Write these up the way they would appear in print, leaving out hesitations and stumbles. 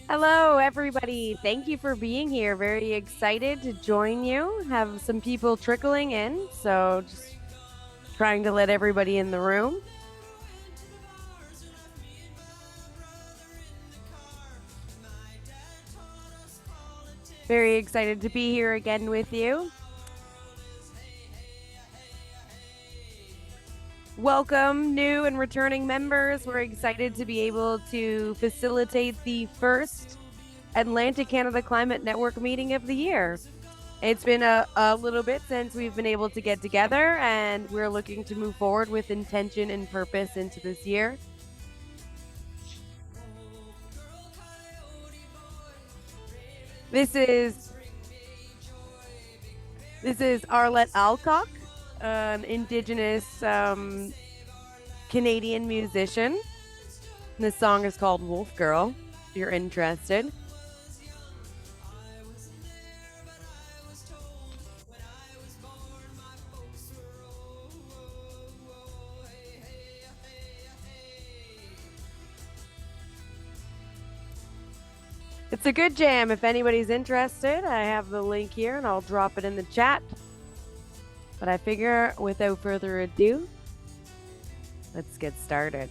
Hello, everybody. Thank you for being here. Very excited to join you. Have some people trickling in, so just trying to let everybody in the room. Very excited to be here again with you. Welcome, new and returning members. We're excited to be able to facilitate the first Atlantic Canada Climate Network meeting of the year. It's been a little bit since we've been able to get together, and we're looking to move forward with intention and purpose into this year. This is this is Arlette Alcock, an Indigenous Canadian musician. This song is called Wolf Girl, if you're interested. It's a good jam. If anybody's interested, I have the link here and I'll drop it in the chat. But I figure without further ado, let's get started.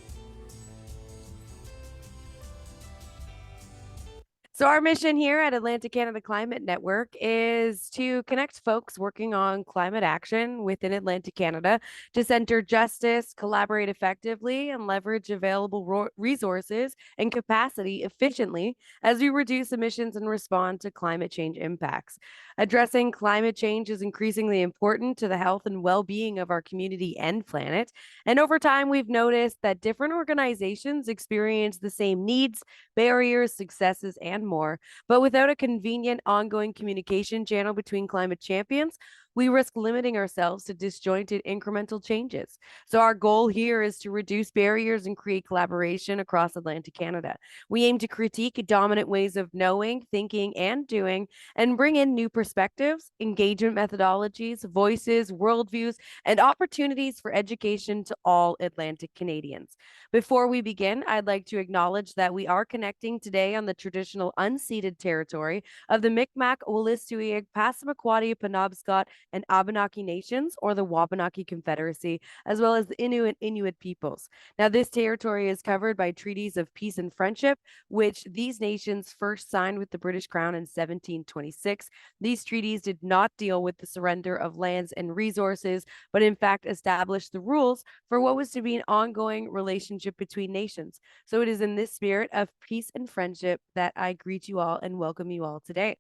So, our mission here at Atlantic Canada Climate Network is to connect folks working on climate action within Atlantic Canada to center justice, collaborate effectively, and leverage available resources and capacity efficiently as we reduce emissions and respond to climate change impacts. Addressing climate change is increasingly important to the health and well being of our community and planet. And over time, we've noticed that different organizations experience the same needs, barriers, successes, and more. But without a convenient ongoing communication channel between climate champions, we risk limiting ourselves to disjointed incremental changes. So, our goal here is to reduce barriers and create collaboration across Atlantic Canada. We aim to critique dominant ways of knowing, thinking, and doing, and bring in new perspectives, engagement methodologies, voices, worldviews, and opportunities for education to all Atlantic Canadians. Before we begin, I'd like to acknowledge that we are connecting today on the traditional unceded territory of the Mi'kmaq, Wolastoqiyik, Passamaquoddy, Penobscot, and Abenaki nations, or the Wabanaki Confederacy, as well as the Innu and Inuit peoples. Now, this territory is covered by treaties of peace and friendship, which these nations first signed with the British Crown in 1726. These treaties did not deal with the surrender of lands and resources, but in fact established the rules for what was to be an ongoing relationship between nations. So it is in this spirit of peace and friendship that I greet you all and welcome you all today.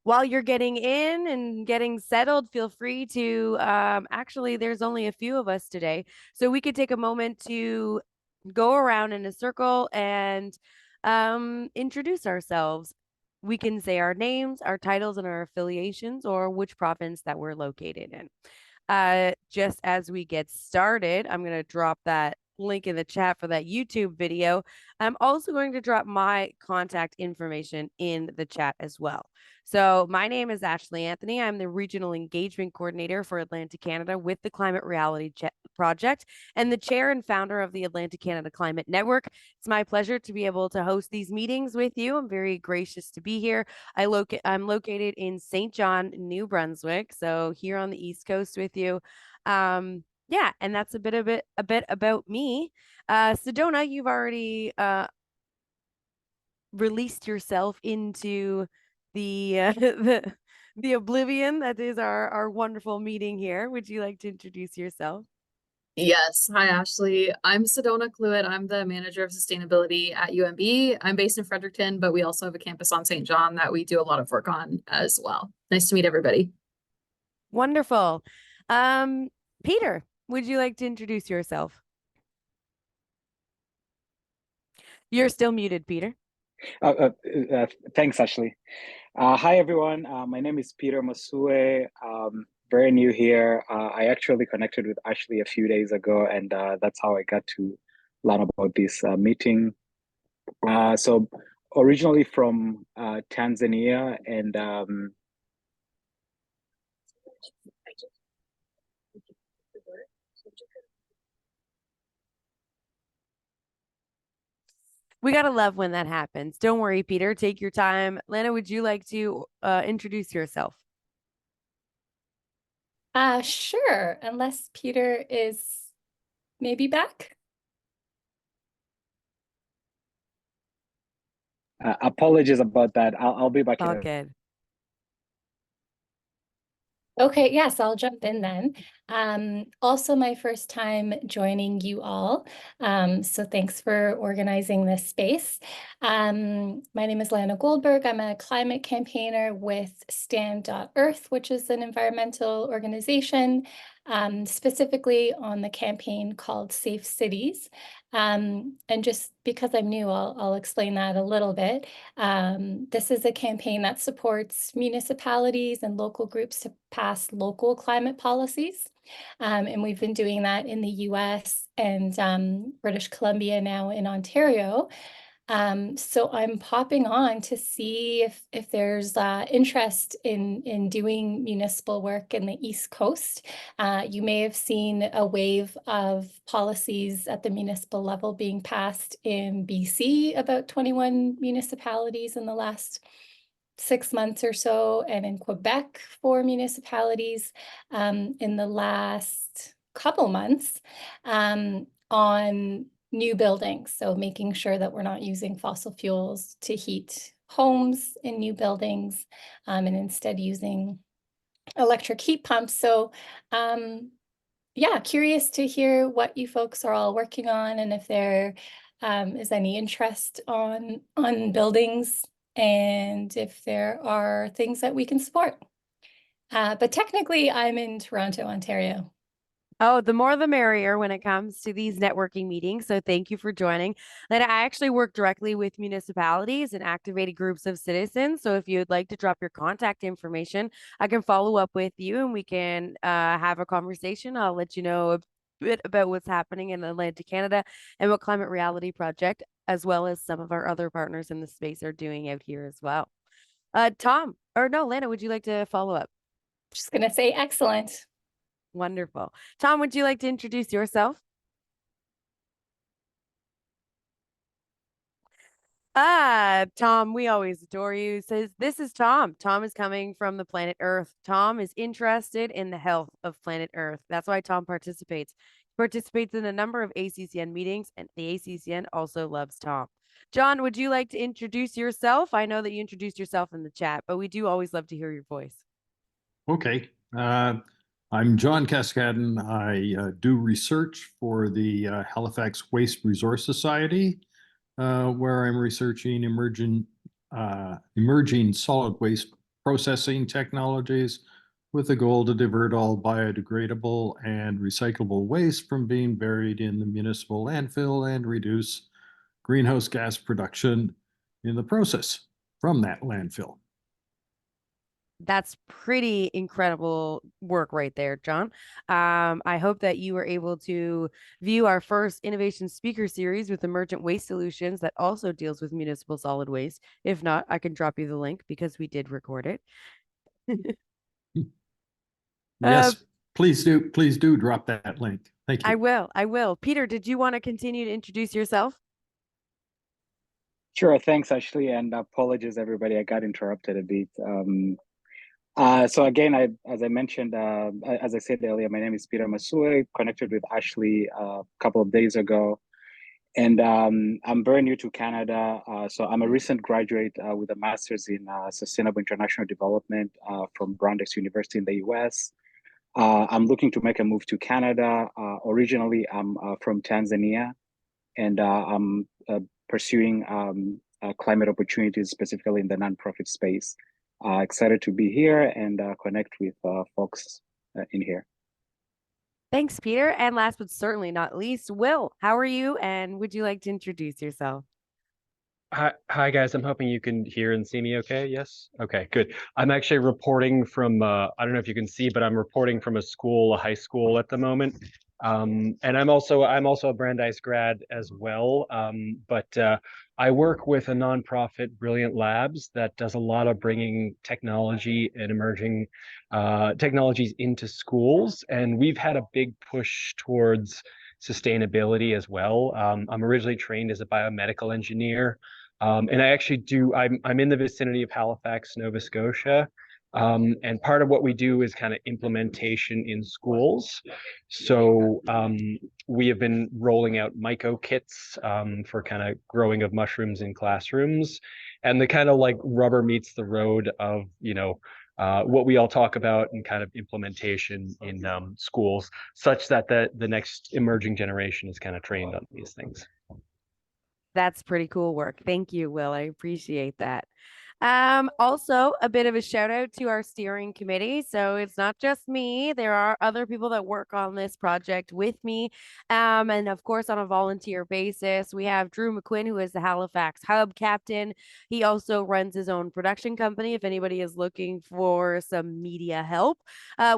While you're getting in and getting settled, feel free to actually, there's only a few of us today. So we could take a moment to go around in a circle and introduce ourselves. We can say our names, our titles, and our affiliations, or which province that we're located in. Just as we get started, I'm going to drop that link in the chat for that YouTube video. I'm also going to drop my contact information in the chat as well. So my name is Ashley Anthony. I'm the Regional Engagement Coordinator for Atlantic Canada with the Climate Reality Project and the chair and founder of the Atlantic Canada Climate Network. It's my pleasure to be able to host these meetings with you. I'm very gracious to be here. I'm located in St. John, New Brunswick, so here on the East Coast with you. Yeah, and that's a bit about me. Sedona, you've already released yourself into the the oblivion that is our wonderful meeting here. Would you like to introduce yourself? Yes. Hi, Ashley. I'm Sedona Cluett. I'm the manager of sustainability at UMB. I'm based in Fredericton, but we also have a campus on St. John that we do a lot of work on as well. Nice to meet everybody. Wonderful. Um, Peter, would you like to introduce yourself? You're still muted, Peter. Thanks, Ashley. Hi, everyone. My name is Peter Masue. Very new here. I actually connected with Ashley a few days ago, and that's how I got to learn about this meeting. So originally from Tanzania, and We gotta love when that happens. Don't worry, Peter. Take your time. Lana, would you like to introduce yourself? Sure, unless Peter is maybe back. Apologies about that. I'll be back in All a good. Okay, yes, I'll jump in then. Also my first time joining you all. So thanks for organizing this space. My name is Lana Goldberg. I'm a climate campaigner with Stand.Earth, which is an environmental organization, specifically on the campaign called Safe Cities. And just because I'm new, I'll explain that a little bit. This is a campaign that supports municipalities and local groups to pass local climate policies. And we've been doing that in the US and British Columbia, now in Ontario. So I'm popping on to see if there's interest in doing municipal work in the East Coast. You may have seen a wave of policies at the municipal level being passed in BC, about 21 municipalities in the last 6 months or so, and in Quebec for municipalities in the last couple months on new buildings. So making sure that we're not using fossil fuels to heat homes in new buildings and instead using electric heat pumps. So yeah, curious to hear what you folks are all working on and if there is any interest on buildings and if there are things that we can support. But technically I'm in Toronto, Ontario. Oh, the more the merrier when it comes to these networking meetings. So thank you for joining. Then I actually work directly with municipalities and activated groups of citizens. So if you would like to drop your contact information, I can follow up with you and we can have a conversation. I'll let you know a bit about what's happening in Atlantic Canada and what Climate Reality Project, as well as some of our other partners in the space, are doing out here as well. Tom, or no, Lana, would you like to follow up? Just gonna say excellent. Wonderful. Tom, would you like to introduce yourself? Tom, we always adore you. Says, this is Tom. Tom is coming from the planet Earth. Tom is interested in the health of planet Earth. That's why Tom participates. He participates in a number of ACCN meetings, and the ACCN also loves Tom. John, would you like to introduce yourself? I know that you introduced yourself in the chat, but we do always love to hear your voice. Okay. I'm John Cascadden. I do research for the Halifax Waste Resource Society, where I'm researching emerging solid waste processing technologies with the goal to divert all biodegradable and recyclable waste from being buried in the municipal landfill and reduce greenhouse gas production in the process from that landfill. That's pretty incredible work right there, John. I hope that you were able to view our first innovation speaker series with Emergent Waste Solutions that also deals with municipal solid waste. If not, I can drop you the link because we did record it. Yes, please do. Please do drop that link. Thank you. I will. I will. Peter, did you want to continue to introduce yourself? Sure, thanks, Ashley, and apologies, everybody. I got interrupted a bit. So again, as I mentioned, as I said earlier, my name is Peter Masue, connected with Ashley a couple of days ago. And I'm very new to Canada. So I'm a recent graduate with a master's in sustainable international development from Brandeis University in the US. I'm looking to make a move to Canada. Originally, I'm from Tanzania, and I'm pursuing climate opportunities, specifically in the nonprofit space. Excited to be here and connect with folks in here. Thanks, Peter. And last but certainly not least, Will, how are you? And would you like to introduce yourself? Hi guys. I'm hoping you can hear and see me okay. Yes. Okay, good. I'm actually reporting from I don't know if you can see, but I'm reporting from a high school at the moment. And I'm also a Brandeis grad as well. But I work with a nonprofit, Brilliant Labs, that does a lot of bringing technology and emerging technologies into schools. And we've had a big push towards sustainability as well. I'm originally trained as a biomedical engineer, and I actually I'm in the vicinity of Halifax, Nova Scotia. And part of what we do is kind of implementation in schools. So we have been rolling out myco kits for kind of growing of mushrooms in classrooms, and the kind of like rubber meets the road of, what we all talk about and kind of implementation in schools, such that the next emerging generation is kind of trained on these things. That's pretty cool work. Thank you, Will. I appreciate that. Also a bit of a shout out to our steering committee. So it's not just me. There are other people that work on this project with me. And of course, on a volunteer basis, we have Drew McQuinn, who is the Halifax Hub captain. He also runs his own production company if anybody is looking for some media help.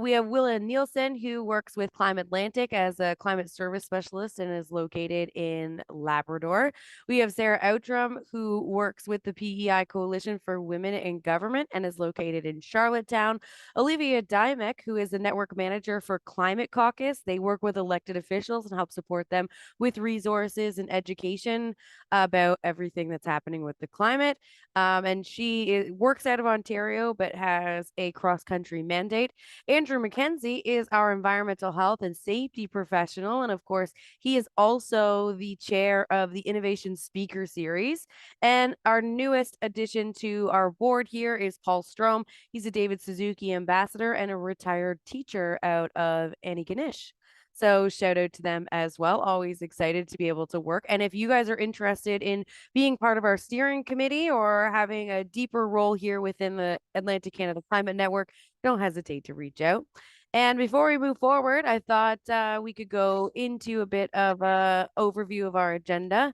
We have Willa Nielsen, who works with Climate Atlantic as a climate service specialist and is located in Labrador. We have Sarah Outram, who works with the PEI Coalition for Women in Government and is located in Charlottetown. Olivia Dymek, who is the network manager for Climate Caucus. They work with elected officials and help support them with resources and education about everything that's happening with the climate. And she works out of Ontario, but has a cross-country mandate. Andrew McKenzie is our environmental health and safety professional. And of course, he is also the chair of the Innovation Speaker Series. And our newest addition to our board here is Paul Strom. He's a David Suzuki ambassador and a retired teacher out of Antigonish. So shout out to them as well. Always excited to be able to work. And if you guys are interested in being part of our steering committee or having a deeper role here within the Atlantic Canada Climate Network, don't hesitate to reach out. And before we move forward, I thought we could go into a bit of an overview of our agenda.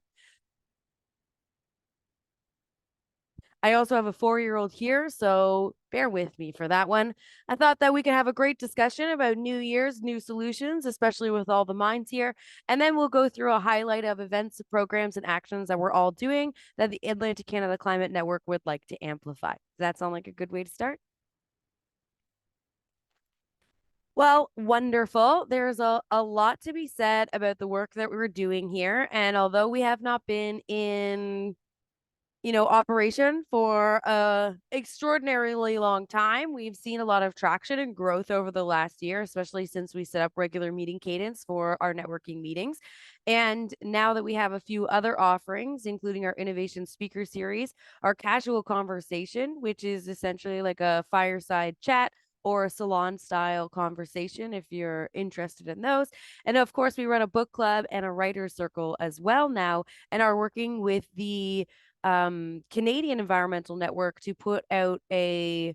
I also have a 4-year-old here, so bear with me for that one. I thought that we could have a great discussion about New Year's, new solutions, especially with all the minds here. And then we'll go through a highlight of events, programs, and actions that we're all doing that the Atlantic Canada Climate Network would like to amplify. Does that sound like a good way to start? Well, wonderful. There's a lot to be said about the work that we're doing here. And although we have not been in operation for a extraordinarily long time, we've seen a lot of traction and growth over the last year, especially since we set up regular meeting cadence for our networking meetings. And now that we have a few other offerings, including our innovation speaker series, our casual conversation, which is essentially like a fireside chat or a salon style conversation if you're interested in those. And of course, we run a book club and a writer's circle as well now, and are working with the Canadian Environmental Network to put out a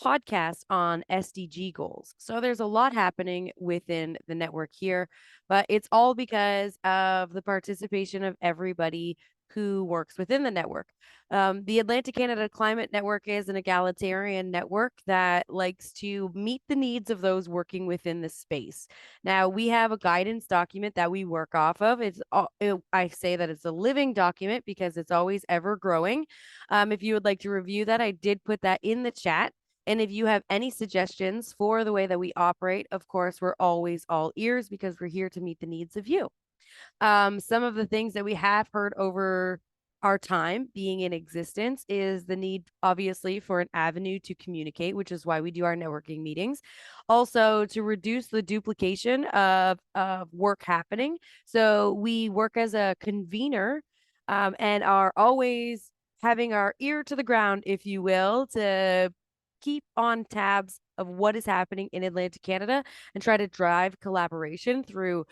podcast on SDG goals. So there's a lot happening within the network here, but it's all because of the participation of everybody who works within the network. The Atlantic Canada Climate Network is an egalitarian network that likes to meet the needs of those working within the space. Now, we have a guidance document that we work off of. I say that it's a living document because it's always ever growing. If you would like to review that, I did put that in the chat. And if you have any suggestions for the way that we operate, of course, we're always all ears because we're here to meet the needs of you. Some of the things that we have heard over our time being in existence is the need, obviously, for an avenue to communicate, which is why we do our networking meetings. Also, to reduce the duplication of work happening. So we work as a convener and are always having our ear to the ground, if you will, to keep on tabs of what is happening in Atlantic Canada and try to drive collaboration through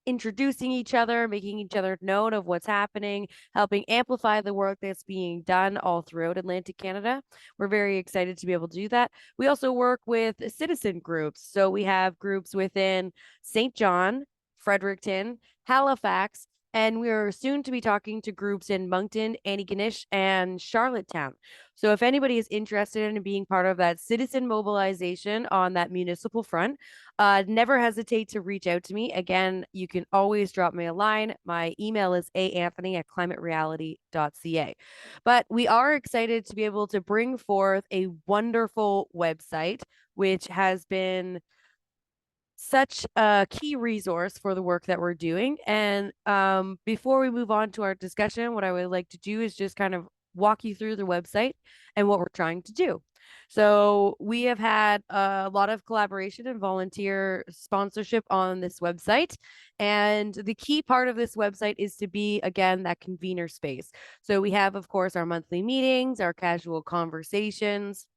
introducing each other, making each other known of what's happening, helping amplify the work that's being done all throughout Atlantic Canada. We're very excited to be able to do that. We also work with citizen groups. So we have groups within St. John, Fredericton, Halifax, and we're soon to be talking to groups in Moncton, Antigonish, and Charlottetown. So if anybody is interested in being part of that citizen mobilization on that municipal front, never hesitate to reach out to me. Again, you can always drop me a line. My email is aanthony@climatereality.ca. But we are excited to be able to bring forth a wonderful website, which has been such a key resource for the work that we're doing. And before we move on to our discussion, what I would like to do is just kind of walk you through the website and what we're trying to do. So we have had a lot of collaboration and volunteer sponsorship on this website. And the key part of this website is to be, again, that convener space. So we have, of course, our monthly meetings, our casual conversations,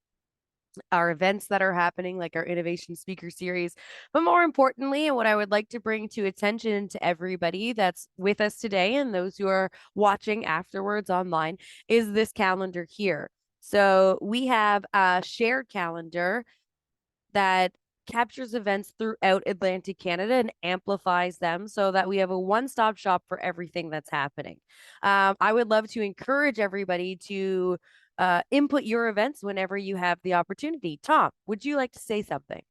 our events that are happening, like our innovation speaker series. But more importantly, and what I would like to bring to attention to everybody that's with us today and those who are watching afterwards online, is this calendar here. So we have a shared calendar that captures events throughout Atlantic Canada and amplifies them so that we have a one-stop shop for everything that's happening. I would love to encourage everybody to input your events whenever you have the opportunity. Tom, would you like to say something?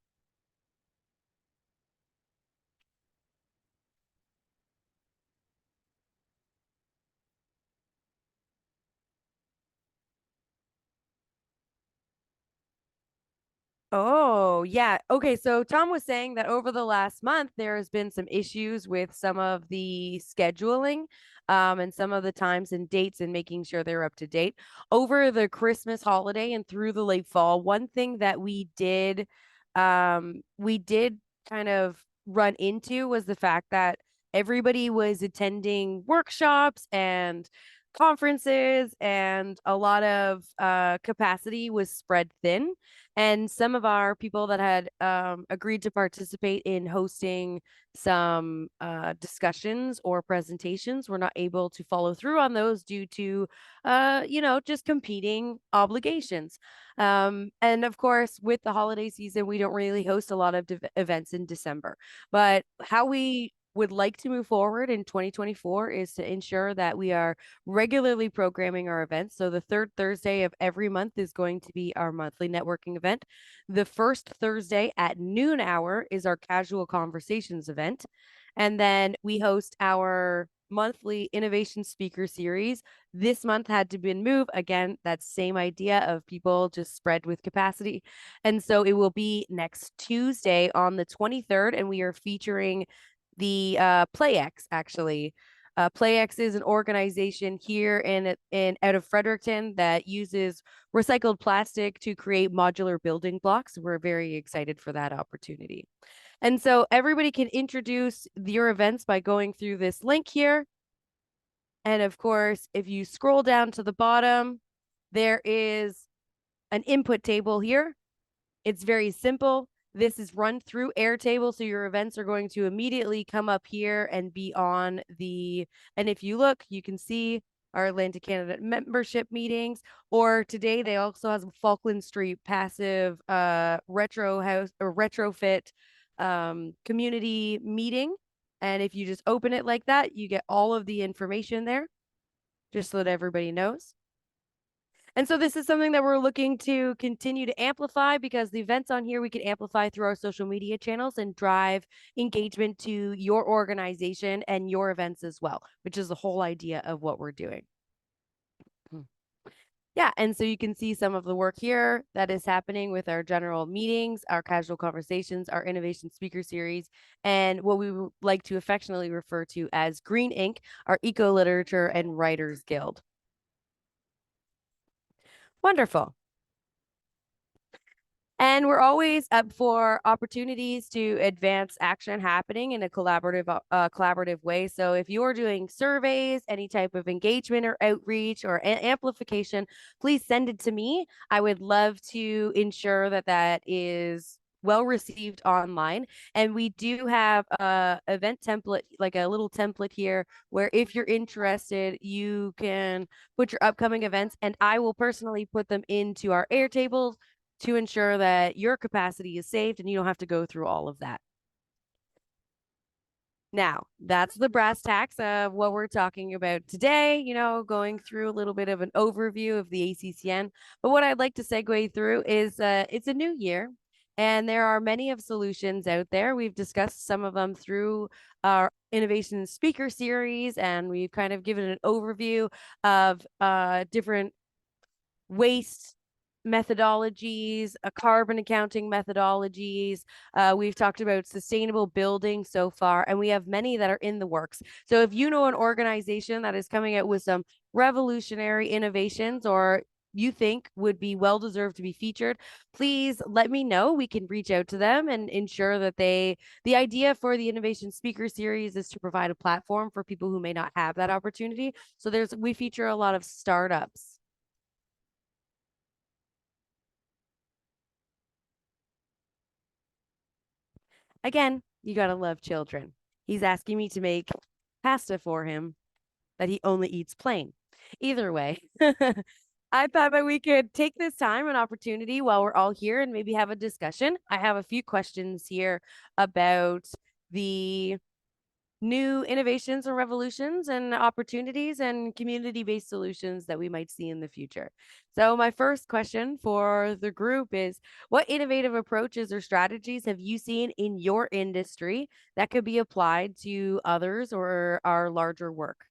Oh, yeah. Okay. So Tom was saying that over the last month, there has been some issues with some of the scheduling, and some of the times and dates and making sure they're up to date. Over the Christmas holiday and through the late fall, one thing that we did kind of run into was the fact that everybody was attending workshops and conferences, and a lot of capacity was spread thin. And some of our people that had agreed to participate in hosting some discussions or presentations were not able to follow through on those due to, just competing obligations. And of course, with the holiday season, we don't really host a lot of events in December. But how we would like to move forward in 2024 is to ensure that we are regularly programming our events. So the third Thursday of every month is going to be our monthly networking event. The first Thursday at noon hour is our casual conversations event. And then we host our monthly innovation speaker series. This month had to be moved. Again, that same idea of people just spread with capacity. And so it will be next Tuesday on the 23rd, and we are featuring the PlayX, actually. PlayX is an organization here in out of Fredericton that uses recycled plastic to create modular building blocks. We're very excited for that opportunity. And so everybody can introduce your events by going through this link here. And of course, if you scroll down to the bottom, there is an input table here. It's very simple. This is run through Airtable, so your events are going to immediately come up here and be on the, and if you look, you can see our Atlantic Canada membership meetings, or today they also have Falkland Street passive retro house or retrofit community meeting. And if you just open it like that, you get all of the information there, just so that everybody knows. And so this is something that we're looking to continue to amplify, because the events on here we can amplify through our social media channels and drive engagement to your organization and your events as well, which is the whole idea of what we're doing. Yeah, and so you can see some of the work here that is happening with our general meetings, our casual conversations, our innovation speaker series, and what we would like to affectionately refer to as Green Ink, our Eco Literature and Writers Guild. Wonderful. And we're always up for opportunities to advance action happening in a collaborative way. So if you're doing surveys, any type of engagement or outreach or amplification, please send it to me. I would love to ensure that that is well received online. And we do have a event template, like a little template here, where if you're interested, you can put your upcoming events, and I will personally put them into our Airtables to ensure that your capacity is saved and you don't have to go through all of that. Now, that's the brass tacks of what we're talking about today, going through a little bit of an overview of the ACCN. But what I'd like to segue through is it's a new year, and there are many of solutions out there. We've discussed some of them through our innovation speaker series, and we've kind of given an overview of different waste methodologies, carbon accounting methodologies. We've talked about sustainable building so far, and we have many that are in the works. So if you know an organization that is coming out with some revolutionary innovations or you think would be well deserved to be featured, please let me know. We can reach out to them and ensure that the idea for the innovation speaker series is to provide a platform for people who may not have that opportunity. So we feature a lot of startups. Again, you gotta love children. He's asking me to make pasta for him that he only eats plain. Either way, I thought that we could take this time and opportunity while we're all here and maybe have a discussion. I have a few questions here about the new innovations and revolutions and opportunities and community-based solutions that we might see in the future. So my first question for the group is, what innovative approaches or strategies have you seen in your industry that could be applied to others or our larger work?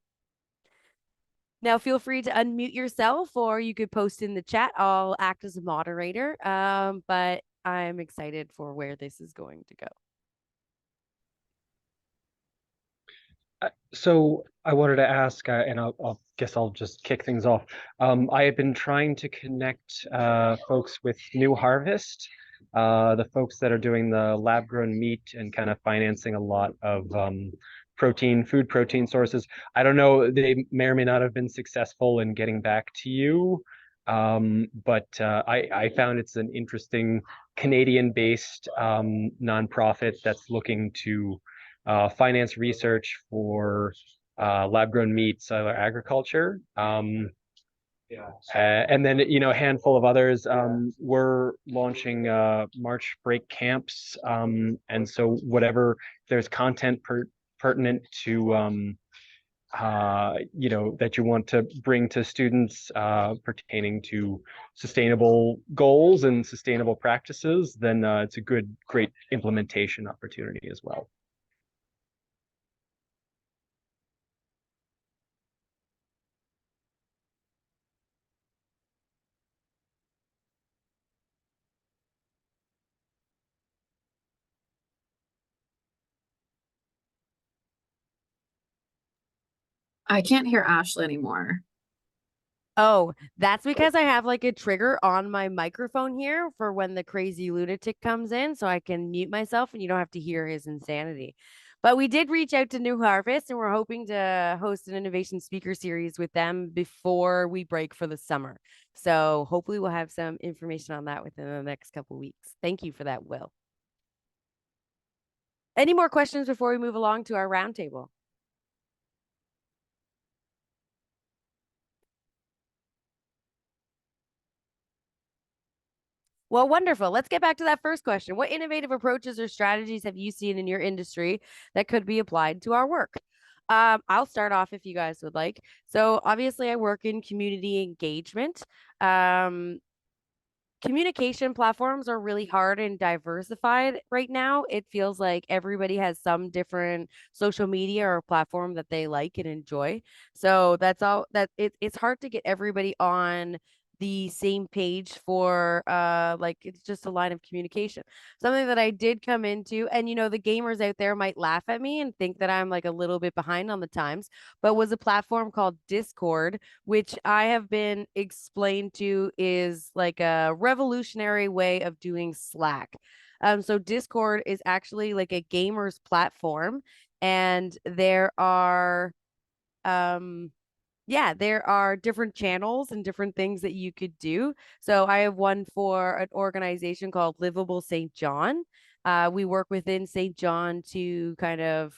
Now, feel free to unmute yourself or you could post in the chat. I'll act as a moderator, but I'm excited for where this is going to go. So I wanted to ask, and I'll guess I'll just kick things off. I have been trying to connect folks with New Harvest, the folks that are doing the lab-grown meat and kind of financing a lot of food protein sources. I don't know, they may or may not have been successful in getting back to you, but I found it's an interesting Canadian-based nonprofit that's looking to finance research for lab-grown meat, cellular agriculture. And then, a handful of others. We're launching March break camps. And so whatever, there's content pertinent to, that you want to bring to students pertaining to sustainable goals and sustainable practices, then it's a great implementation opportunity as well. I can't hear Ashley anymore. Oh, that's because I have like a trigger on my microphone here for when the crazy lunatic comes in, so I can mute myself and you don't have to hear his insanity. But we did reach out to New Harvest and we're hoping to host an innovation speaker series with them before we break for the summer. So hopefully we'll have some information on that within the next couple of weeks. Thank you for that, Will. Any more questions before we move along to our roundtable? Well, wonderful. Let's get back to that first question. What innovative approaches or strategies have you seen in your industry that could be applied to our work? I'll start off if you guys would like. So obviously I work in community engagement. Communication platforms are really hard and diversified right now. It feels like everybody has some different social media or platform that they like and enjoy. So that's all that it's hard to get everybody on the same page for like it's just a line of communication. Something that I did come into, and the gamers out there might laugh at me and think that I'm like a little bit behind on the times, but was a platform called Discord, which I have been explained to is like a revolutionary way of doing Slack. So Discord is actually like a gamer's platform, and there are different channels and different things that you could do. So I have one for an organization called Livable St. John. We work within St. John to kind of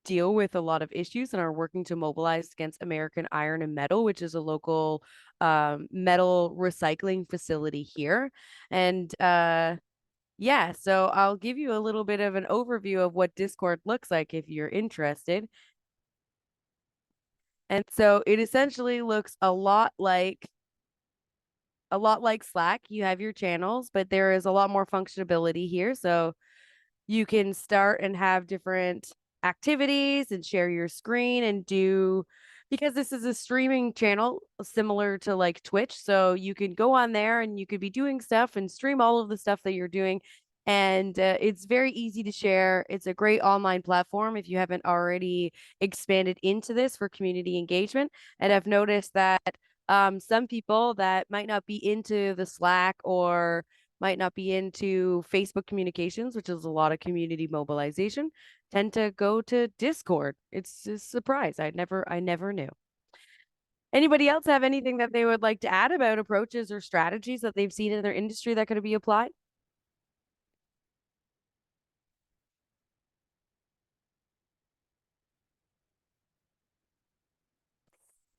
deal with a lot of issues and are working to mobilize against American Iron and Metal, which is a local metal recycling facility here. And so I'll give you a little bit of an overview of what Discord looks like if you're interested. And so it essentially looks a lot like Slack. You have your channels, but there is a lot more functionality here. So you can start and have different activities and share your screen and do because this is a streaming channel similar to like Twitch. So you can go on there and you could be doing stuff and stream all of the stuff that you're doing. And it's very easy to share. It's a great online platform if you haven't already expanded into this for community engagement. And I've noticed that some people that might not be into the Slack or might not be into Facebook communications, which is a lot of community mobilization, tend to go to Discord. It's a surprise. I never knew. Anybody else have anything that they would like to add about approaches or strategies that they've seen in their industry that could be applied?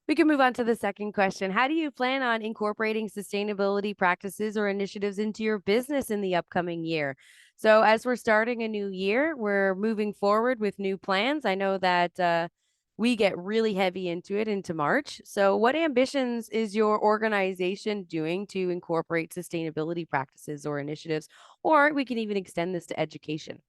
We can move on to the second question. How do you plan on incorporating sustainability practices or initiatives into your business in the upcoming year? So, as we're starting a new year, we're moving forward with new plans. I know that we get really heavy into it into March. So, what ambitions is your organization doing to incorporate sustainability practices or initiatives? Or we can even extend this to education.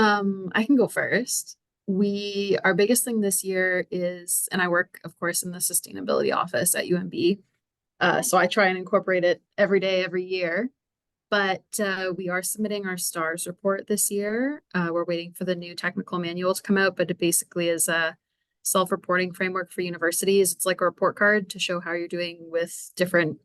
I can go first. Our biggest thing this year is, and I work, of course, in the sustainability office at UMB. So I try and incorporate it every day, every year. But we are submitting our STARS report this year. We're waiting for the new technical manual to come out, but it basically is a self-reporting framework for universities. It's like a report card to show how you're doing with different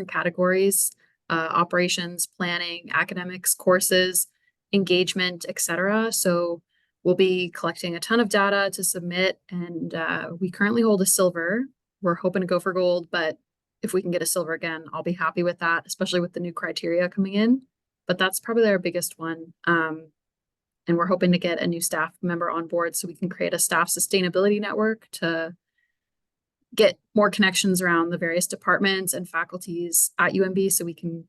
categories, operations, planning, academics, courses, engagement, etc. So we'll be collecting a ton of data to submit, and we currently hold a silver. We're hoping to go for gold, but if we can get a silver again, I'll be happy with that, especially with the new criteria coming in. But that's probably our biggest one. And we're hoping to get a new staff member on board so we can create a staff sustainability network to get more connections around the various departments and faculties at UMB so we can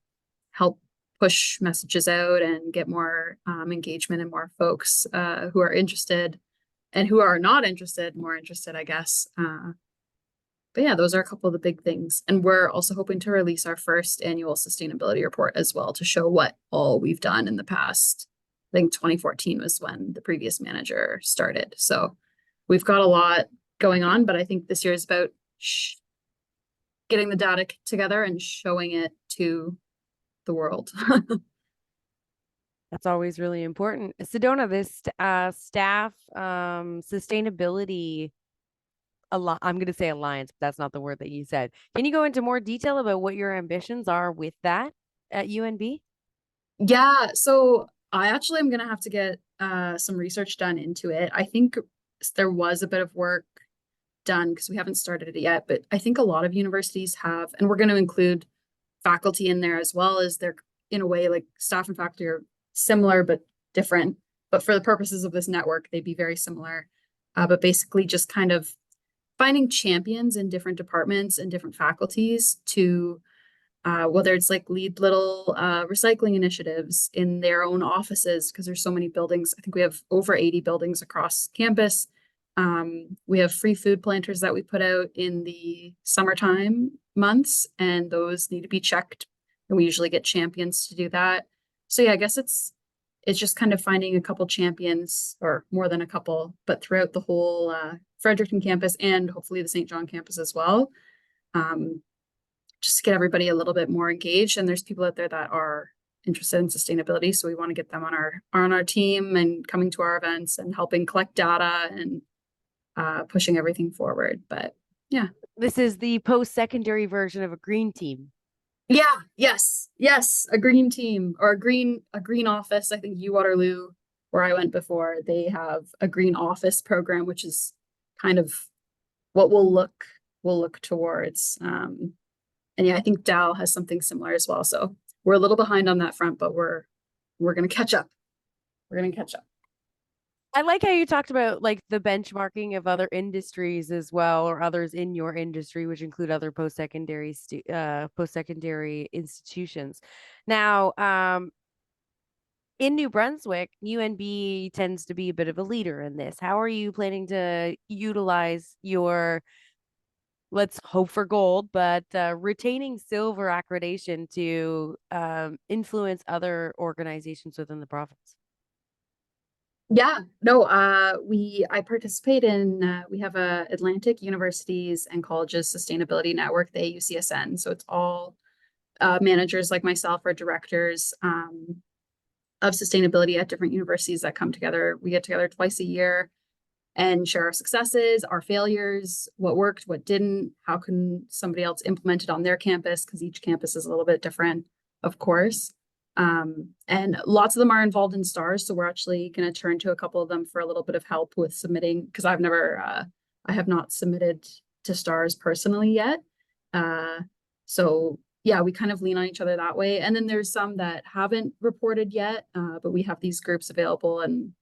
help push messages out and get more engagement and more folks who are interested and who are not interested, more interested, I guess. But yeah, those are a couple of the big things. And we're also hoping to release our first annual sustainability report as well to show what all we've done in the past. I think 2014 was when the previous manager started. So we've got a lot going on, but I think this year is about getting the data together and showing it to the world. That's always really important. Sedona, this staff sustainability I'm going to say alliance, but that's not the word that you said. Can you go into more detail about what your ambitions are with that at UNB? Yeah, so I actually am going to have to get some research done into it. I think there was a bit of work done because we haven't started it yet, but I think a lot of universities have, and we're going to include faculty in there as well, as they're in a way like staff and faculty are similar but different. But for the purposes of this network, they'd be very similar. But basically just kind of finding champions in different departments and different faculties to whether it's like lead little recycling initiatives in their own offices, because there's so many buildings. I think we have over 80 buildings across campus. We have free food planters that we put out in the summertime months, and those need to be checked. And we usually get champions to do that. So yeah, I guess it's just kind of finding a couple champions, or more than a couple, but throughout the whole Fredericton campus and hopefully the St. John campus as well. Just to get everybody a little bit more engaged. And there's people out there that are interested in sustainability. So we want to get them on our team and coming to our events and helping collect data and pushing everything forward. But yeah. This is the post-secondary version of a green team. Yeah, yes, a green team or a green office. I think UWaterloo, where I went before, they have a green office program, which is kind of what we'll look towards. And yeah, I think Dow has something similar as well. So we're a little behind on that front, but we're gonna catch up. We're gonna catch up. I like how you talked about like the benchmarking of other industries as well, or others in your industry, which include other post-secondary institutions. Now, in New Brunswick, UNB tends to be a bit of a leader in this. How are you planning to utilize your, let's hope for gold, but retaining silver accreditation to influence other organizations within the province? Yeah, no, I participate in we have a Atlantic Universities and Colleges Sustainability Network, the AUCSN. So it's all managers like myself or directors of sustainability at different universities that come together. We get together twice a year and share our successes, our failures, what worked, what didn't, how can somebody else implement it on their campus, because each campus is a little bit different, of course. And lots of them are involved in STARS, so we're actually going to turn to a couple of them for a little bit of help with submitting, because I have not submitted to STARS personally yet. So yeah, we kind of lean on each other that way. And then there's some that haven't reported yet, but we have these groups available, and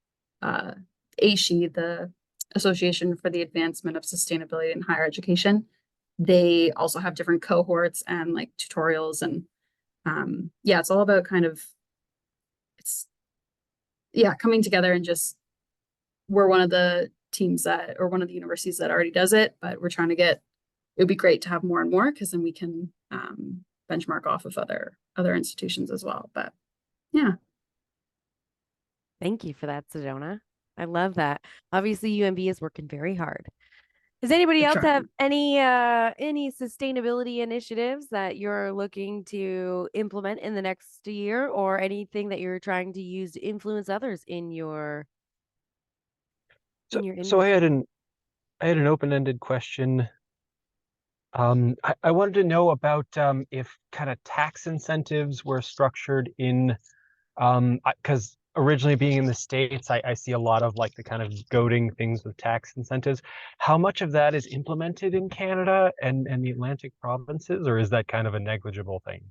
ASHE, the Association for the Advancement of Sustainability in Higher Education, they also have different cohorts and like tutorials, and yeah, it's all about kind of it's yeah, coming together, and just we're one of the teams that, or one of the universities that already does it, but we're trying to get, it would be great to have more and more, because then we can benchmark off of other institutions as well. But yeah. Thank you for that, Sedona. I love that. Obviously, UMB is working very hard. Does anybody else have any sustainability initiatives that you're looking to implement in the next year, or anything that you're trying to use to influence others in your So industry? I had an open-ended question. I wanted to know about if kind of tax incentives were structured in, because originally being in the States, I see a lot of like the kind of goading things with tax incentives. How much of that is implemented in Canada and the Atlantic provinces, or is that kind of a negligible thing?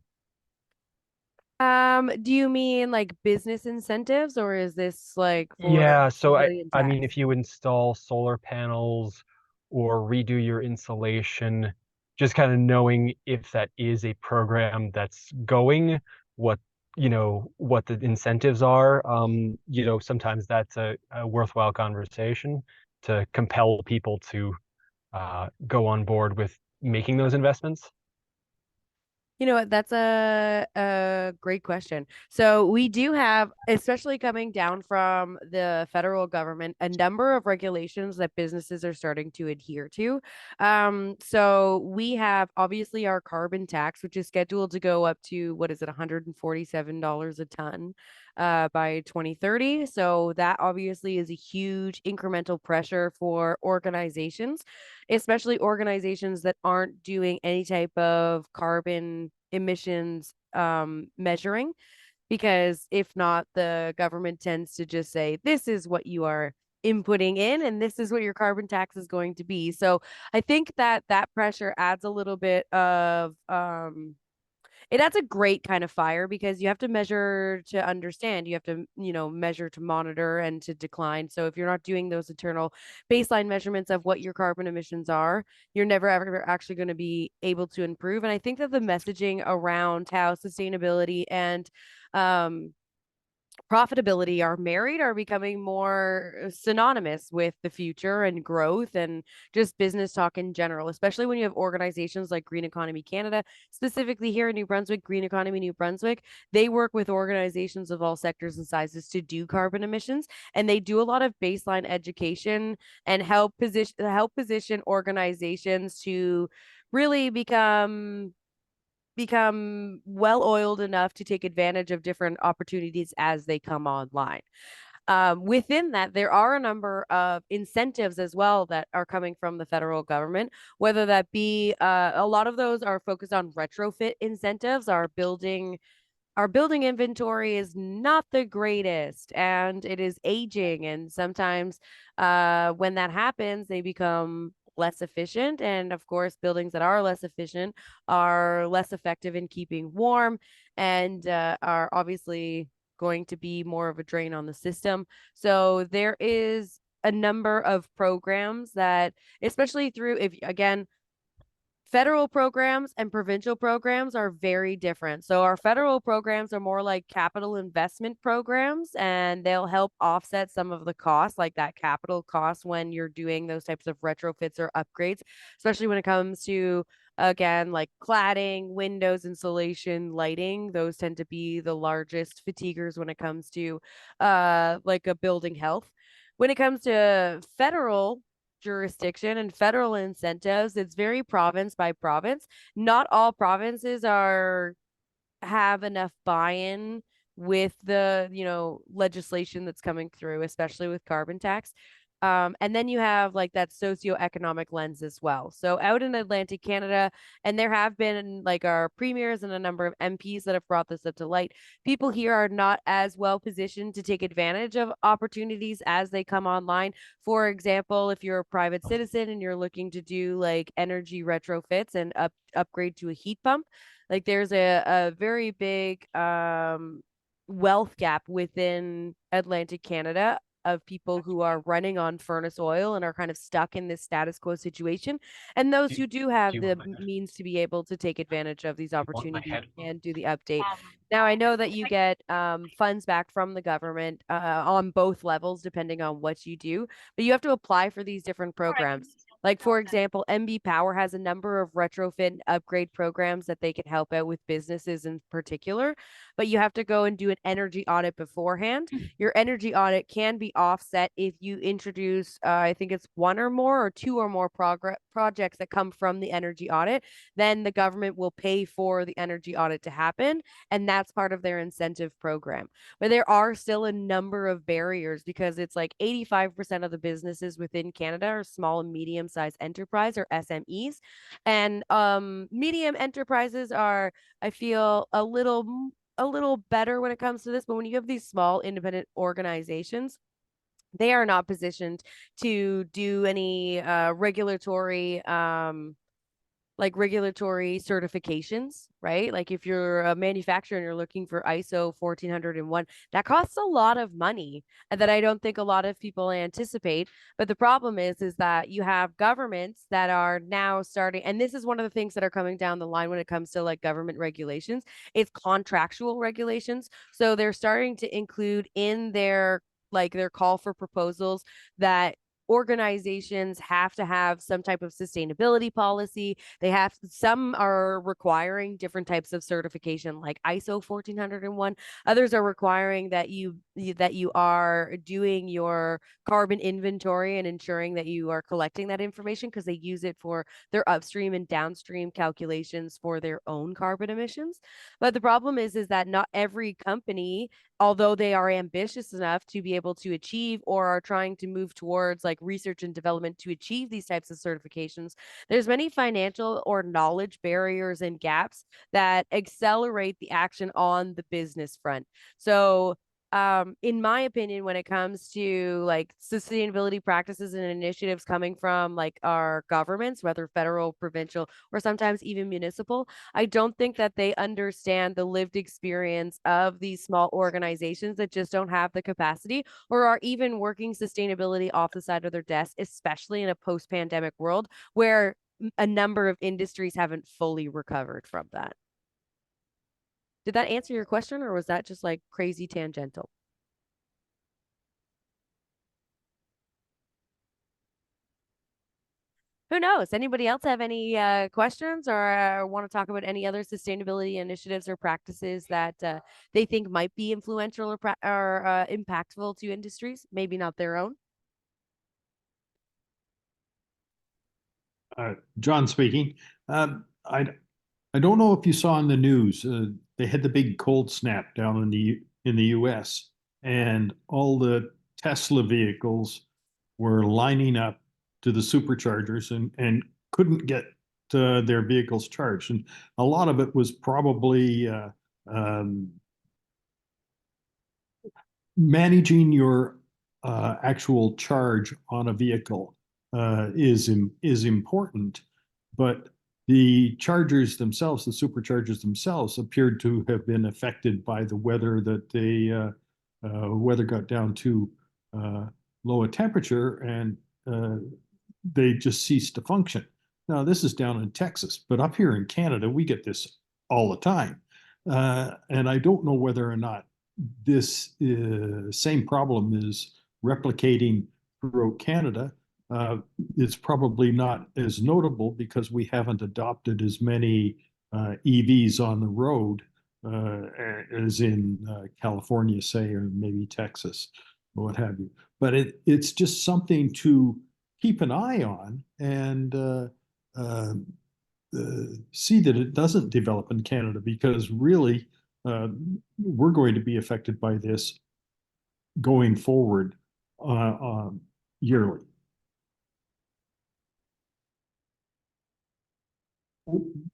Do you mean like business incentives, or is this like for Yeah, so civilian I mean, tax? if you install solar panels or redo your insulation, just kind of knowing if that is a program that's going, what, what the incentives are. Sometimes that's a worthwhile conversation to compel people to go on board with making those investments. You know what? That's a great question. So we do have, especially coming down from the federal government, a number of regulations that businesses are starting to adhere to. So we have obviously our carbon tax, which is scheduled to go up to, what is it, $147 a ton by 2030. So that obviously is a huge incremental pressure for organizations, especially organizations that aren't doing any type of carbon emissions measuring, because if not, the government tends to just say, this is what you are inputting in and this is what your carbon tax is going to be. So I think that that pressure adds a little bit of it adds a great kind of fire, because you have to measure to understand. You have to, measure to monitor and to decline. So if you're not doing those internal baseline measurements of what your carbon emissions are, you're never ever actually going to be able to improve. And I think that the messaging around how sustainability and um profitability are married are becoming more synonymous with the future and growth and just business talk in general, especially when you have organizations like Green Economy Canada, specifically here in New Brunswick. Green Economy New Brunswick, they work with organizations of all sectors and sizes to do carbon emissions, and they do a lot of baseline education and help position organizations to really become well oiled enough to take advantage of different opportunities as they come online. Within that, there are a number of incentives as well that are coming from the federal government, whether that be a lot of those are focused on retrofit incentives. Our building inventory is not the greatest, and it is aging, and sometimes when that happens, they become less efficient. And of course, buildings that are less efficient are less effective in keeping warm, and are obviously going to be more of a drain on the system. So there is a number of programs that, especially through, if again, Federal programs and provincial programs are very different. So our federal programs are more like capital investment programs, and they'll help offset some of the costs, like that capital cost when you're doing those types of retrofits or upgrades, especially when it comes to, again, like cladding, windows, insulation, lighting. Those tend to be the largest fatiguers when it comes to like a building health. When it comes to federal jurisdiction and federal incentives, it's very province by province. Not all provinces are have enough buy-in with the, legislation that's coming through, especially with carbon tax. And then you have like that socioeconomic lens as well. So out in Atlantic Canada, and there have been like our premiers and a number of MPs that have brought this up to light. People here are not as well positioned to take advantage of opportunities as they come online. For example, if you're a private citizen and you're looking to do like energy retrofits and upgrade to a heat pump, like there's a very big wealth gap within Atlantic Canada of people who are running on furnace oil and are kind of stuck in this status quo situation. And those who do have the means to be able to take advantage of these opportunities and do the update. Now, I know that you get funds back from the government on both levels, depending on what you do, but you have to apply for these different programs. Like, for example, MB Power has a number of retrofit and upgrade programs that they can help out with businesses in particular, but you have to go and do an energy audit beforehand. Your energy audit can be offset if you introduce, I think it's one or more or two or more projects that come from the energy audit. Then the government will pay for the energy audit to happen, and that's part of their incentive program. But there are still a number of barriers because it's like 85% of the businesses within Canada are small and medium sized enterprise or SMEs. And medium enterprises are, I feel, a little better when it comes to this, but when you have these small independent organizations, they are not positioned to do any regulatory certifications, right? Like if you're a manufacturer and you're looking for ISO 14001, that costs a lot of money and that I don't think a lot of people anticipate. But the problem is that you have governments that are now starting, and this is one of the things that are coming down the line when it comes to like government regulations, it's contractual regulations. So they're starting to include in their call for proposals that organizations have to have some type of sustainability policy. Some are requiring different types of certification like ISO 14001. Others are requiring that you are doing your carbon inventory and ensuring that you are collecting that information because they use it for their upstream and downstream calculations for their own carbon emissions. But the problem is that not every company, although they are ambitious enough to be able to achieve or are trying to move towards like research and development to achieve these types of certifications, there's many financial or knowledge barriers and gaps that accelerate the action on the business front. So in my opinion, when it comes to like sustainability practices and initiatives coming from like our governments, whether federal, provincial, or sometimes even municipal, I don't think that they understand the lived experience of these small organizations that just don't have the capacity or are even working sustainability off the side of their desk, especially in a post-pandemic world where a number of industries haven't fully recovered from that. Did that answer your question, or was that just like crazy tangential? Who knows? Anybody else have any questions or want to talk about any other sustainability initiatives or practices that they think might be influential or impactful to industries? Maybe not their own. John speaking. I don't know if you saw in the news, they had the big cold snap down in the US, and all the Tesla vehicles were lining up to the superchargers and couldn't get their vehicles charged. And a lot of it was probably managing your actual charge on a vehicle is important, but the chargers themselves, the superchargers themselves, appeared to have been affected by the weather that weather got down to low a temperature and they just ceased to function. Now, this is down in Texas, but up here in Canada, we get this all the time. And I don't know whether or not this same problem is replicating throughout Canada. It's probably not as notable because we haven't adopted as many EVs on the road as in California, say, or maybe Texas, or what have you. But it's just something to keep an eye on and see that it doesn't develop in Canada, because really we're going to be affected by this going forward yearly.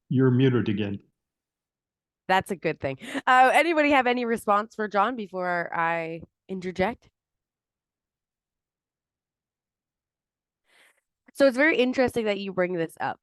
You're muted again. That's a good thing. Anybody have any response for John before I interject? So it's very interesting that you bring this up.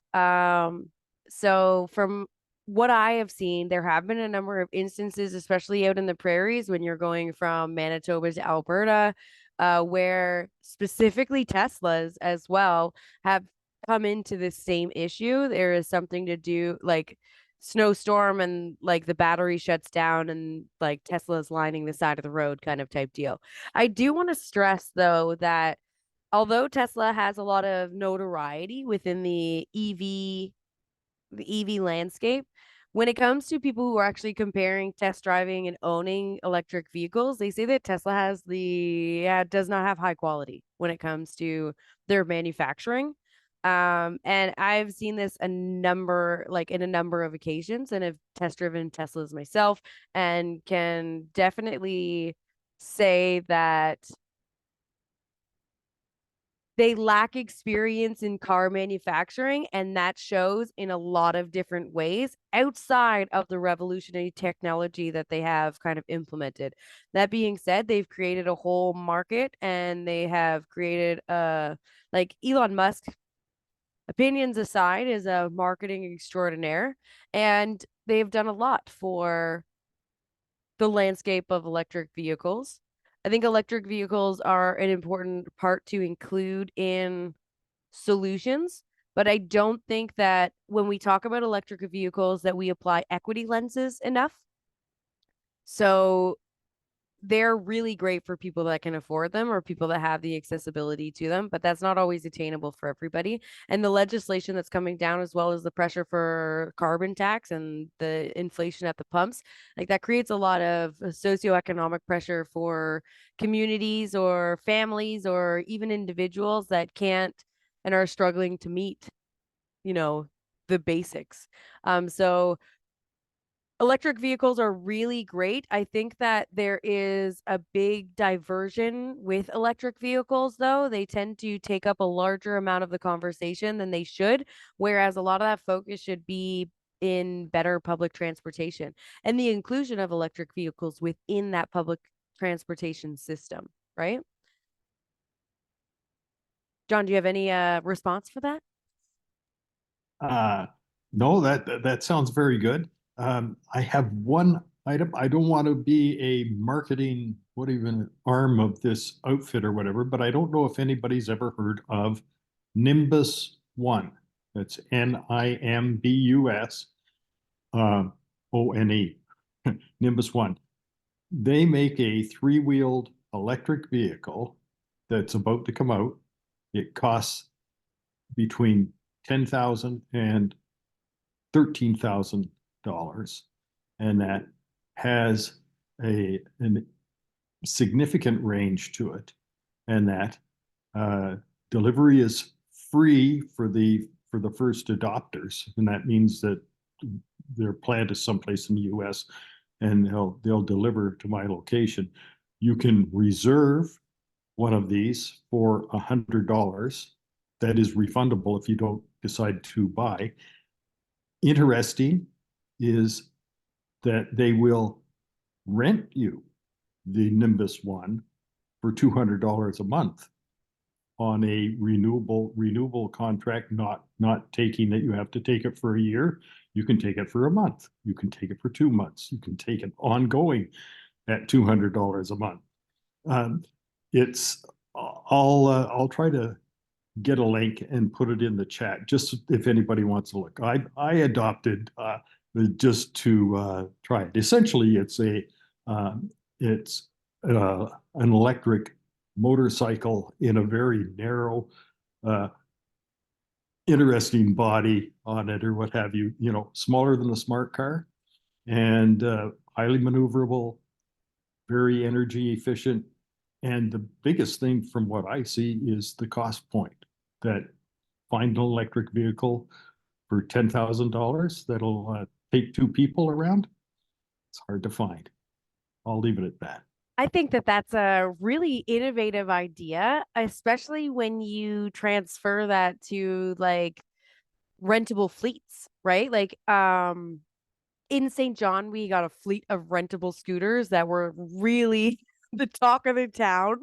So from what I have seen, there have been a number of instances, especially out in the prairies when you're going from Manitoba to Alberta, where specifically Teslas as well have come into this same issue. There is something to do like snowstorm and like the battery shuts down and like Tesla's lining the side of the road kind of type deal. I do want to stress though that although Tesla has a lot of notoriety within the EV landscape, when it comes to people who are actually comparing test driving and owning electric vehicles, they say that Tesla does not have high quality when it comes to their manufacturing. And I've seen this in a number of occasions and have test driven Teslas myself and can definitely say that they lack experience in car manufacturing, and that shows in a lot of different ways outside of the revolutionary technology that they have kind of implemented. That being said, they've created a whole market and they have created like Elon Musk, opinions aside, is a marketing extraordinaire, and they've done a lot for the landscape of electric vehicles. I think electric vehicles are an important part to include in solutions, but I don't think that when we talk about electric vehicles that we apply equity lenses enough. So they're really great for people that can afford them or people that have the accessibility to them, but that's not always attainable for everybody. And the legislation that's coming down, as well as the pressure for carbon tax and the inflation at the pumps, like that creates a lot of socioeconomic pressure for communities or families or even individuals that can't and are struggling to meet, the basics. So electric vehicles are really great. I think that there is a big diversion with electric vehicles, though. They tend to take up a larger amount of the conversation than they should, whereas a lot of that focus should be in better public transportation and the inclusion of electric vehicles within that public transportation system, right? John, do you have any response for that? No, that sounds very good. I have one item. I don't want to be a marketing, what even arm of this outfit or whatever, but I don't know if anybody's ever heard of Nimbus One. That's Nimbus ONE. Nimbus One. They make a three-wheeled electric vehicle that's about to come out. It costs between $10,000 and $13,000, and that has a significant range to it, and that delivery is free for the first adopters, and that means that their plant is someplace in the U.S. and they'll deliver to my location. You can reserve one of these for $100. That is refundable if you don't decide to buy. Interesting is that they will rent you the Nimbus One for $200 a month on a renewable contract, not taking that you have to take it for a year. You can take it for a month. You can take it for 2 months. You can take it ongoing at $200 a month. I'll try to get a link and put it in the chat, just if anybody wants to look. I adopted just to try it. Essentially, it's an electric motorcycle in a very narrow, interesting body on it, or what have you. You know, smaller than a smart car, and highly maneuverable, very energy efficient. And the biggest thing from what I see is the cost point, that find an electric vehicle for $10,000 that'll take two people around. It's hard to find. I'll leave it at that. I think that that's a really innovative idea, especially when you transfer that to like rentable fleets, right? Like in St. John, we got a fleet of rentable scooters that were really the talk of the town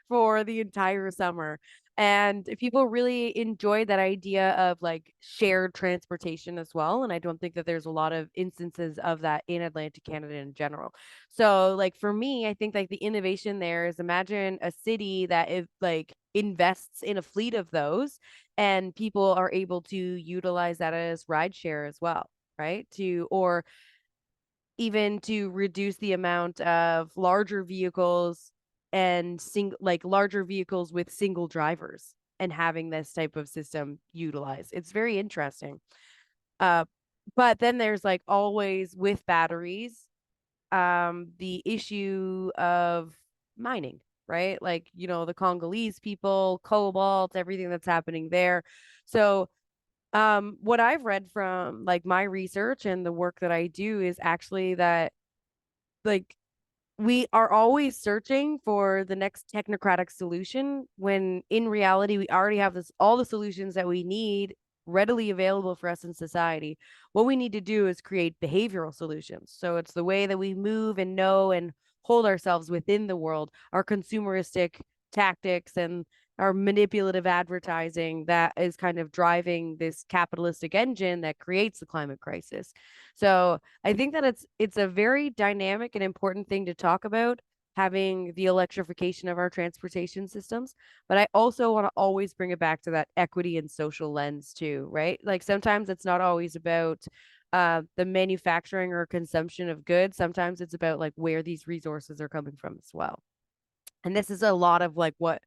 for the entire summer. And people really enjoyed that idea of like shared transportation as well. And I don't think that there's a lot of instances of that in Atlantic Canada in general. So, like for me, I think like the innovation there is imagine a city that is like invests in a fleet of those, and people are able to utilize that as rideshare as well, right? To or even to reduce the amount of larger vehicles and larger vehicles with single drivers and having this type of system utilized. It's very interesting. But then there's like always with batteries, the issue of mining, right? Like, you know, the Congolese people, cobalt, everything that's happening there. So what I've read from like my research and the work that I do is actually that like we are always searching for the next technocratic solution when in reality we already have all the solutions that we need readily available for us in society. What we need to do is create behavioral solutions. So it's the way that we move and know and hold ourselves within the world, our consumeristic tactics and our manipulative advertising that is kind of driving this capitalistic engine that creates the climate crisis. So I think that it's a very dynamic and important thing to talk about, having the electrification of our transportation systems. But I also want to always bring it back to that equity and social lens too, right? Like sometimes it's not always about the manufacturing or consumption of goods. Sometimes it's about like where these resources are coming from as well. And this is a lot of like what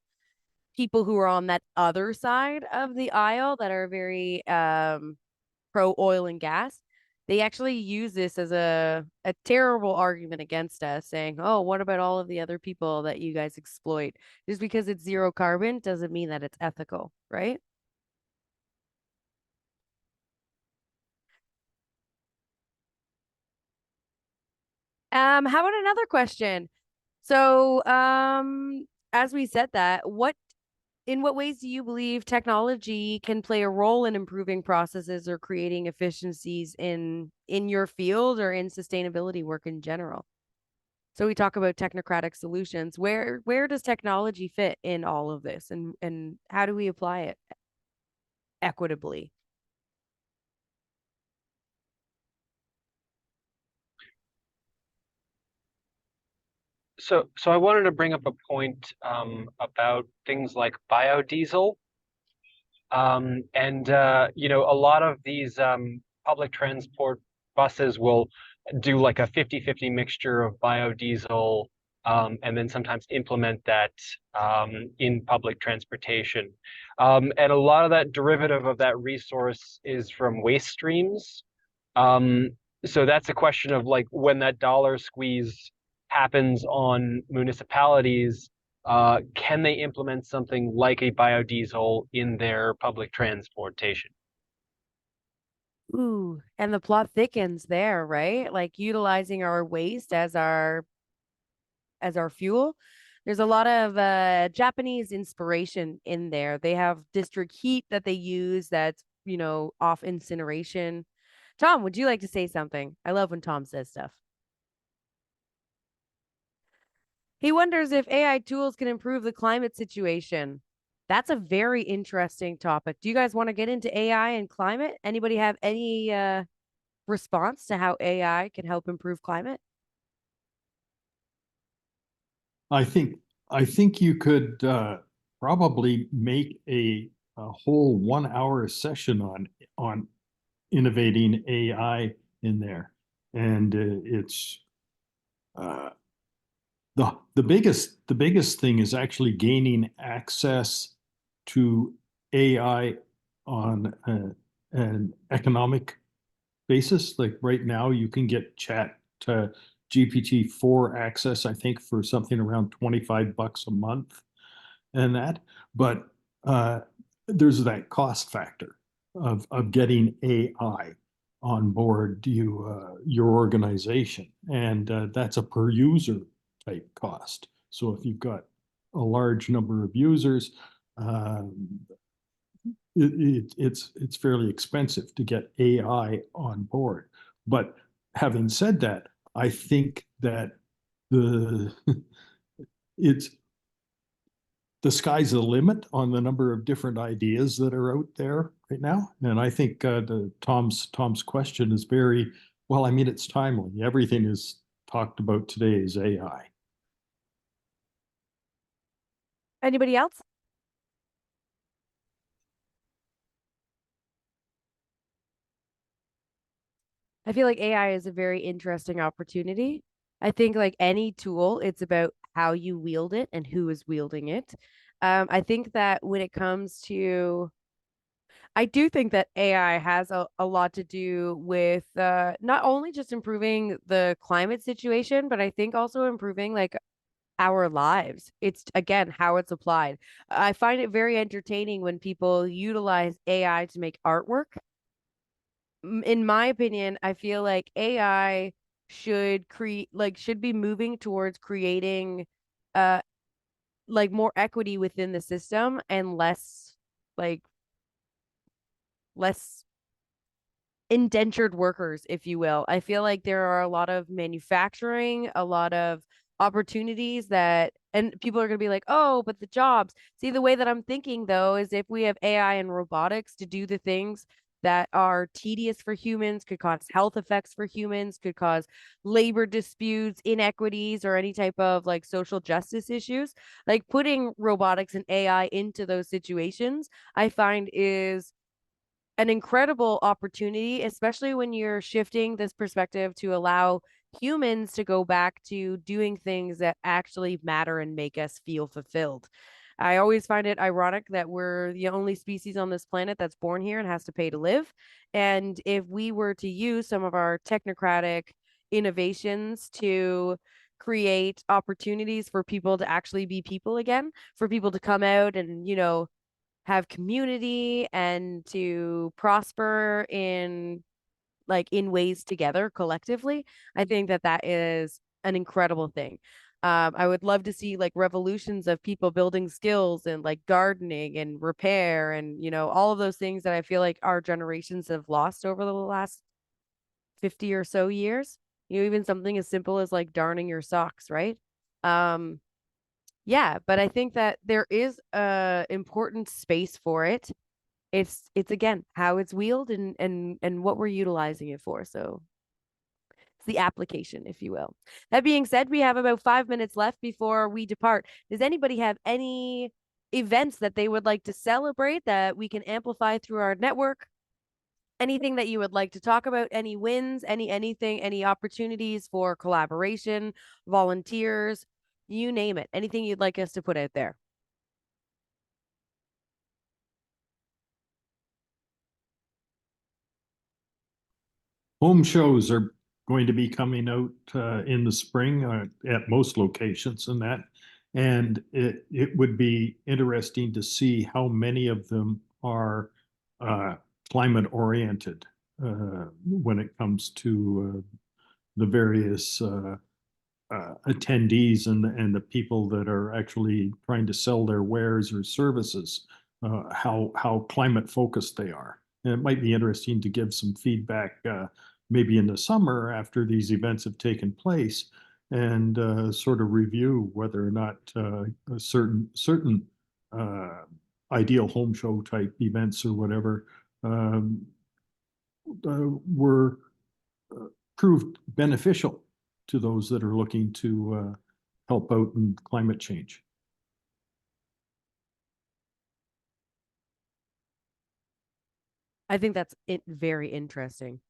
people who are on that other side of the aisle that are very pro oil and gas, they actually use this as a terrible argument against us, saying, "Oh, what about all of the other people that you guys exploit? Just because it's zero carbon doesn't mean that it's ethical, right?" How about another question? So, as we said that, in what ways do you believe technology can play a role in improving processes or creating efficiencies in your field or in sustainability work in general? So we talk about technocratic solutions. Where does technology fit in all of this, and how do we apply it equitably? So I wanted to bring up a point about things like biodiesel. And you know, a lot of these public transport buses will do like a 50-50 mixture of biodiesel, and then sometimes implement that in public transportation. And a lot of that derivative of that resource is from waste streams. Um, so that's a question of like when that dollar squeeze happens on municipalities, can they implement something like a biodiesel in their public transportation? Ooh, and the plot thickens there, right? Like utilizing our waste as our fuel. There's a lot of Japanese inspiration in there. They have district heat that they use that's, you know, off incineration. Tom, would you like to say something? I love when Tom says stuff. He wonders if AI tools can improve the climate situation. That's a very interesting topic. Do you guys want to get into AI and climate? Anybody have any response to how AI can help improve climate? I think you could probably make a a whole 1 hour session on innovating AI in there. And it's the biggest thing is actually gaining access to AI on an economic basis. Like right now, you can get chat to GPT-4 access, I think, for something around $25 a month and that. But there's that cost factor of getting AI on board your organization, and that's a per user type cost. So if you've got a large number of users, it's fairly expensive to get AI on board. But having said that, I think that the it's the sky's the limit on the number of different ideas that are out there right now. And I think Tom's question is very well. I mean, it's timely. Everything is talked about today is AI. Anybody else? I feel like AI is a very interesting opportunity. I think like any tool, it's about how you wield it and who is wielding it. I think that when it comes to, I do think that AI has a lot to do with not only just improving the climate situation, but I think also improving like our lives. It's again how it's applied. I find it very entertaining when people utilize AI to make artwork. In my opinion, I feel like AI should be moving towards creating uh like more equity within the system and like less indentured workers, if you will. I feel like there are a lot of manufacturing, a lot of opportunities that, and people are going to be like, oh, but the jobs. See, the way that I'm thinking though is if we have AI and robotics to do the things that are tedious for humans, could cause health effects for humans, could cause labor disputes, inequities, or any type of like social justice issues, like putting robotics and AI into those situations, I find is an incredible opportunity, especially when you're shifting this perspective to allow humans to go back to doing things that actually matter and make us feel fulfilled. I always find it ironic that we're the only species on this planet that's born here and has to pay to live. And if we were to use some of our technocratic innovations to create opportunities for people to actually be people again, for people to come out and, have community and to prosper in ways together collectively, I think that that is an incredible thing. I would love to see like revolutions of people building skills and like gardening and repair and all of those things that I feel like our generations have lost over the last 50 or so years. Even something as simple as like darning your socks, right? Um, yeah, but I think that there is a important space for it. It's again how it's wheeled and what we're utilizing it for. So it's the application, if you will. That being said, we have about 5 minutes left before we depart. Does anybody have any events that they would like to celebrate that we can amplify through our network? Anything that you would like to talk about? Any wins? Anything? Any opportunities for collaboration, volunteers? You name it. Anything you'd like us to put out there? Home shows are going to be coming out in the spring at most locations and that. And it would be interesting to see how many of them are climate oriented when it comes to the various attendees and the people that are actually trying to sell their wares or services, how climate focused they are. And it might be interesting to give some feedback maybe in the summer after these events have taken place and sort of review whether or not a certain ideal home show type events or whatever were proved beneficial to those that are looking to help out in climate change. I think that's very interesting.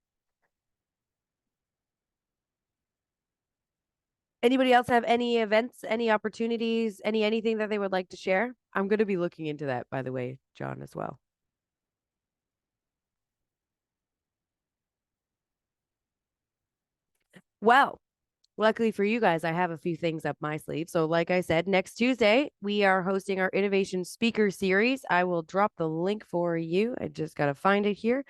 Anybody else have any events, any opportunities, anything that they would like to share? I'm going to be looking into that, by the way, John, as well. Well, luckily for you guys, I have a few things up my sleeve. So, like I said, next Tuesday, we are hosting our Innovation Speaker Series. I will drop the link for you. I just got to find it here.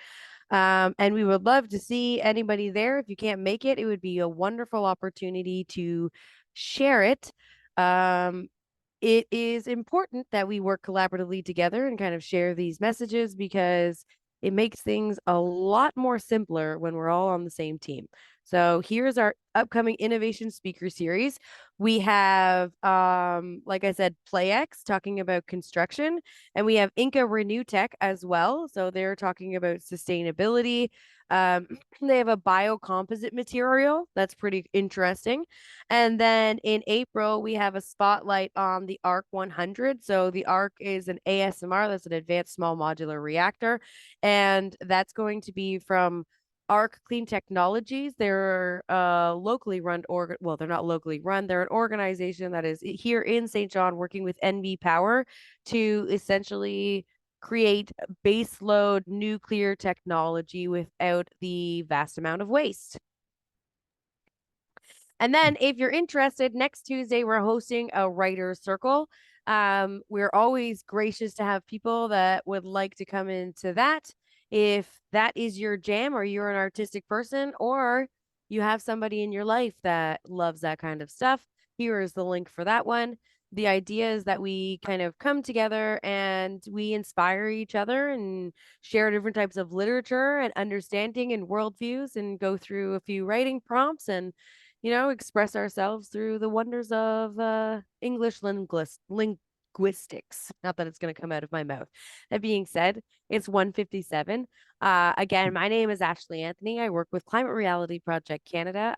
And we would love to see anybody there. If you can't make it, it would be a wonderful opportunity to share it. It is important that we work collaboratively together and kind of share these messages because it makes things a lot more simpler when we're all on the same team. So here's our upcoming innovation speaker series. We have, like I said, PlayX talking about construction, and we have Inca Renew Tech as well. So they're talking about sustainability. They have a biocomposite material that's pretty interesting. And then in April, we have a spotlight on the ARC 100. So the ARC is an ASMR, that's an advanced small modular reactor. And that's going to be from ARC Clean Technologies. They're locally run, well, they're not locally run. They're an organization that is here in St. John working with NV Power to essentially create baseload nuclear technology without the vast amount of waste. And then if you're interested, next Tuesday, we're hosting a writer's circle. We're always gracious to have people that would like to come into that. If that is your jam, or you're an artistic person, or you have somebody in your life that loves that kind of stuff, here is the link for that one. The idea is that we kind of come together and we inspire each other and share different types of literature and understanding and worldviews and go through a few writing prompts and express ourselves through the wonders of English linguistics. Not that it's going to come out of my mouth. That being said, it's 1:57. Again, my name is Ashley Anthony. I work with Climate Reality Project Canada.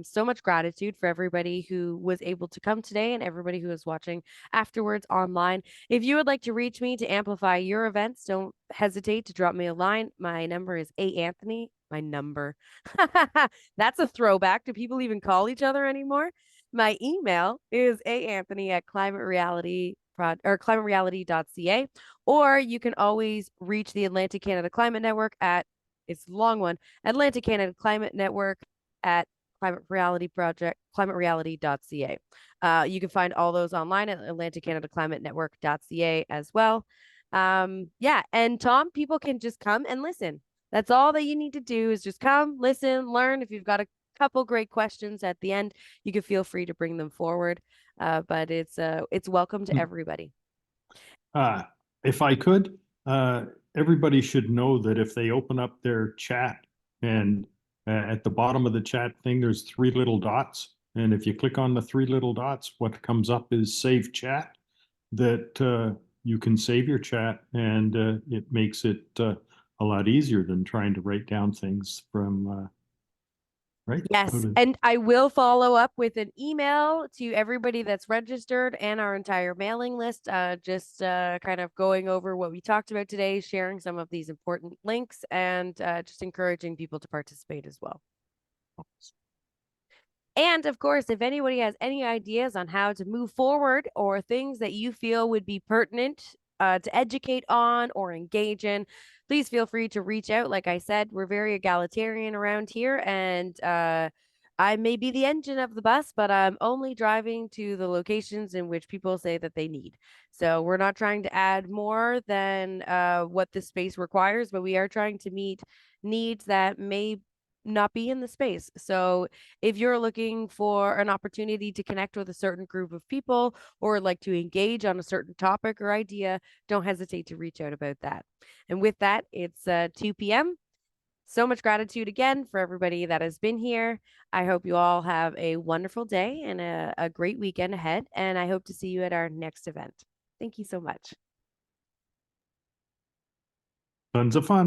So much gratitude for everybody who was able to come today and everybody who is watching afterwards online. If you would like to reach me to amplify your events, don't hesitate to drop me a line. My number is Anthony. My number. That's a throwback. Do people even call each other anymore? My email is climatereality.ca, or you can always reach the Atlantic Canada Climate Network at, it's a long one, Atlantic Canada Climate Network at climatereality.ca. You can find all those online at atlanticcanadaclimatenetwork.ca as well. Yeah, and Tom, people can just come and listen. That's all that you need to do is just come, listen, learn. If you've got a couple great questions at the end, you can feel free to bring them forward. But it's welcome to everybody. If I could, everybody should know that if they open up their chat and at the bottom of the chat thing, there's 3 little dots. And if you click on the 3 little dots, what comes up is save chat, that you can save your chat, and it makes it a lot easier than trying to write down things from right. Yes, and I will follow up with an email to everybody that's registered and our entire mailing list, just kind of going over what we talked about today, sharing some of these important links, and just encouraging people to participate as well. And of course, if anybody has any ideas on how to move forward or things that you feel would be pertinent to educate on or engage in, please feel free to reach out. Like I said, we're very egalitarian around here, and I may be the engine of the bus, but I'm only driving to the locations in which people say that they need. So we're not trying to add more than what the space requires, but we are trying to meet needs that may not be in the space. So if you're looking for an opportunity to connect with a certain group of people or like to engage on a certain topic or idea, don't hesitate to reach out about that. And with that, it's 2 p.m. So much gratitude again for everybody that has been here. I hope you all have a wonderful day and a great weekend ahead. And I hope to see you at our next event. Thank you so much. Tons of fun.